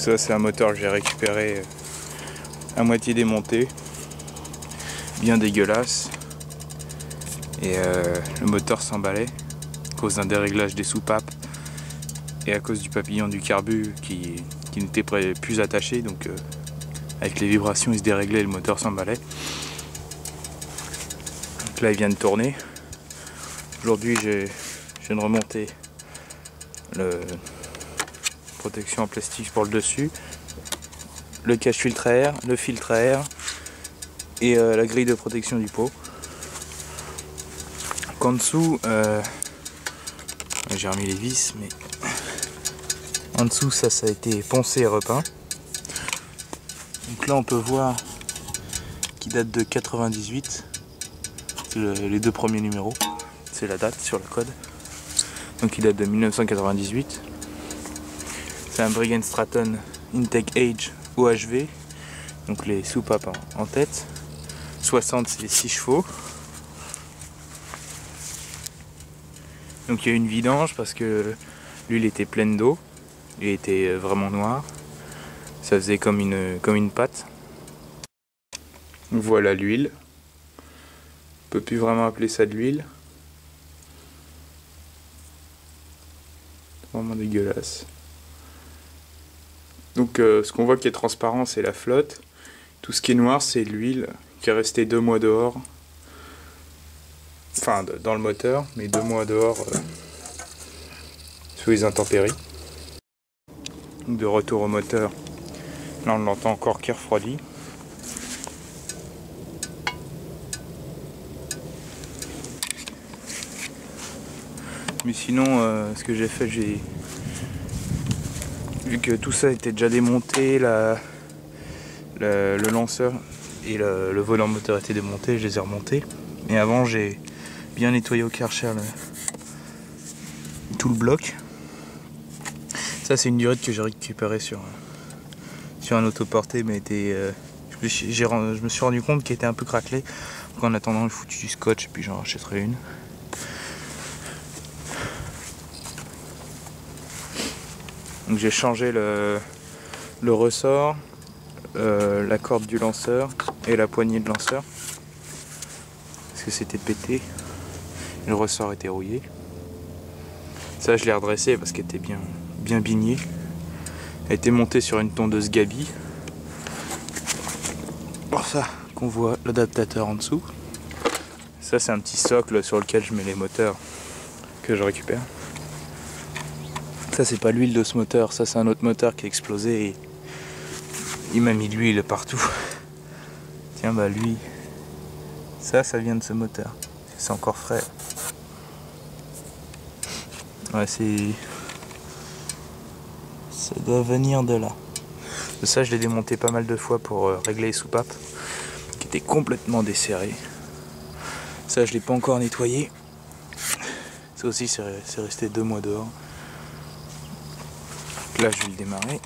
Ça c'est un moteur que j'ai récupéré à moitié démonté, bien dégueulasse, et le moteur s'emballait à cause d'un déréglage des soupapes et à cause du papillon du carbu qui n'était plus attaché, donc avec les vibrations il se déréglait et le moteur s'emballait. Donc là il vient de tourner. Aujourd'hui je viens de remonter le protection en plastique pour le dessus, le cache-filtre à air, le filtre à air et la grille de protection du pot. En dessous, j'ai remis les vis, mais en dessous ça a été poncé et repeint. Donc là on peut voir qu'il date de 98, c'est les deux premiers numéros, c'est la date sur le code. Donc il date de 1998. C'est un Briggs & Stratton Intake Age OHV, donc les soupapes en tête. 60 c'est 6 chevaux. Donc il y a une vidange parce que l'huile était pleine d'eau, il était vraiment noir, ça faisait comme une pâte. Voilà l'huile, on peut plus vraiment appeler ça de l'huile, vraiment dégueulasse. Donc ce qu'on voit qui est transparent c'est la flotte, tout ce qui est noir c'est l'huile qui est restée 2 mois dehors, enfin dans le moteur, mais 2 mois dehors sous les intempéries. De retour au moteur, là on l'entend encore qui refroidit. Mais sinon ce que j'ai fait, vu que tout ça était déjà démonté, le lanceur et le volant moteur étaient démontés, je les ai remontés. Et avant j'ai bien nettoyé au Karcher tout le bloc. Ça c'est une durite que j'ai récupérée sur un autoporté, mais je me suis rendu compte qu'elle était un peu craquelée. Donc en attendant, j'ai foutu du scotch et puis j'en rachèterai une. Donc j'ai changé le ressort, la corde du lanceur et la poignée de lanceur parce que c'était pété, le ressort était rouillé. Ça je l'ai redressé parce qu'elle était bien bignée. Elle était montée sur une tondeuse Gabi. Pour ça qu'on voit l'adaptateur en dessous. Ça c'est un petit socle sur lequel je mets les moteurs que je récupère. Ça c'est pas l'huile de ce moteur, ça c'est un autre moteur qui a explosé et il m'a mis de l'huile partout. Tiens bah lui, ça vient de ce moteur, c'est encore frais. Ouais ça doit venir de là. Ça je l'ai démonté pas mal de fois pour régler les soupapes qui étaient complètement desserrées. Ça je l'ai pas encore nettoyé. Ça aussi c'est resté 2 mois dehors. Là je vais le démarrer.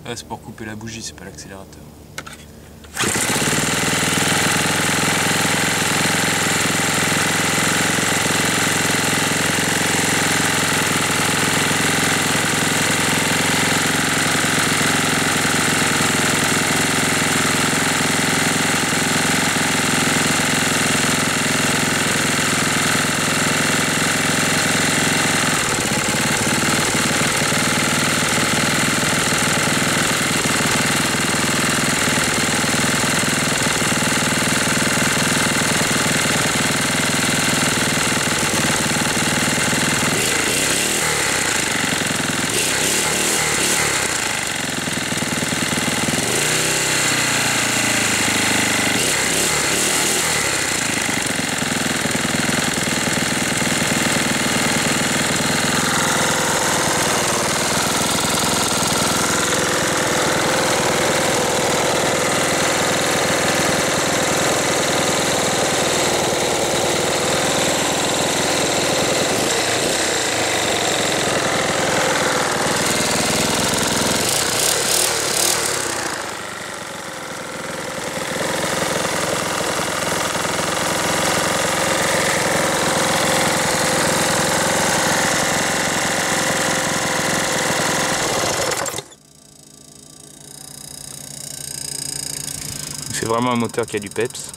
Là c'est pour couper la bougie, c'est pas l'accélérateur. C'est vraiment un moteur qui a du peps.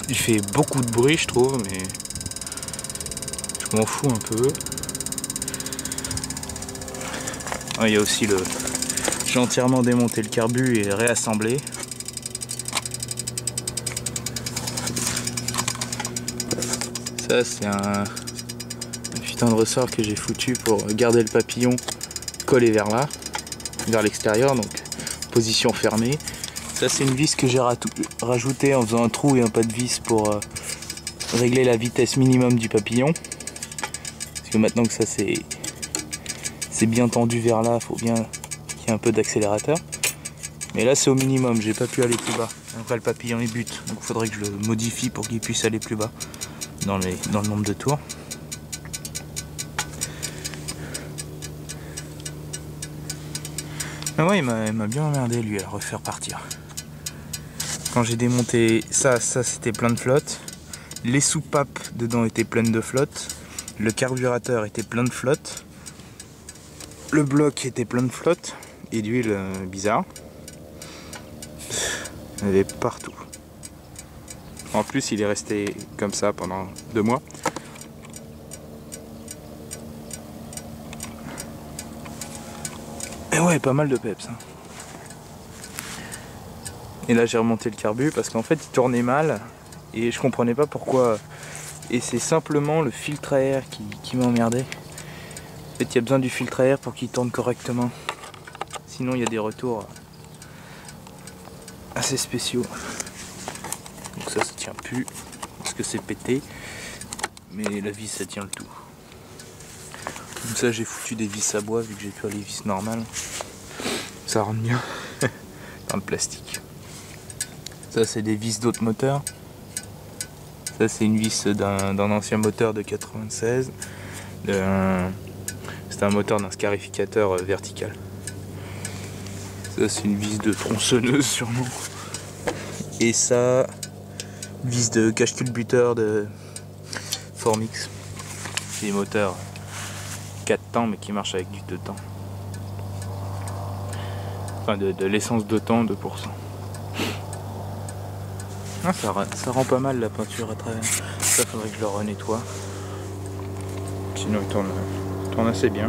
Il fait beaucoup de bruit je trouve, mais je m'en fous un peu. Ah, il y a aussi le... J'ai entièrement démonté le carbu et réassemblé. Ça c'est un putain de ressort que j'ai foutu pour garder le papillon collé vers là, vers l'extérieur, donc position fermée. Ça c'est une vis que j'ai rajoutée en faisant un trou et un pas de vis pour régler la vitesse minimum du papillon. Parce que maintenant que ça c'est bien tendu vers là, il faut bien qu'il y ait un peu d'accélérateur. Mais là c'est au minimum, j'ai pas pu aller plus bas. Après le papillon il bute, donc il faudrait que je le modifie pour qu'il puisse aller plus bas dans le nombre de tours. Ah ouais, il m'a bien emmerdé lui à le refaire partir. Quand j'ai démonté ça c'était plein de flotte. Les soupapes dedans étaient pleines de flotte. Le carburateur était plein de flotte. Le bloc était plein de flotte et d'huile bizarre. Il y avait partout. En plus il est resté comme ça pendant 2 mois. Et ouais, pas mal de peps. Hein. Et là j'ai remonté le carbu parce qu'en fait il tournait mal et je comprenais pas pourquoi. Et c'est simplement le filtre à air qui m'emmerdait. En fait il y a besoin du filtre à air pour qu'il tourne correctement. Sinon il y a des retours assez spéciaux. Donc ça tient plus parce que c'est pété. Mais la vis ça tient le tout. Comme ça j'ai foutu des vis à bois vu que j'ai plus les vis normales. Ça rentre bien dans le plastique. Ça c'est des vis d'autres moteurs. Ça c'est une vis d'un ancien moteur de 96. C'est un moteur d'un scarificateur vertical. Ça c'est une vis de tronçonneuse sûrement. Et ça, vis de cache-culbuteur de Formix. C'est des moteurs 4 temps mais qui marchent avec du 2 temps. Enfin de l'essence 2 temps, 2%. Ah, ça rend pas mal la peinture à travers. Ça faudrait que je le renettoie. Sinon il tourne assez bien.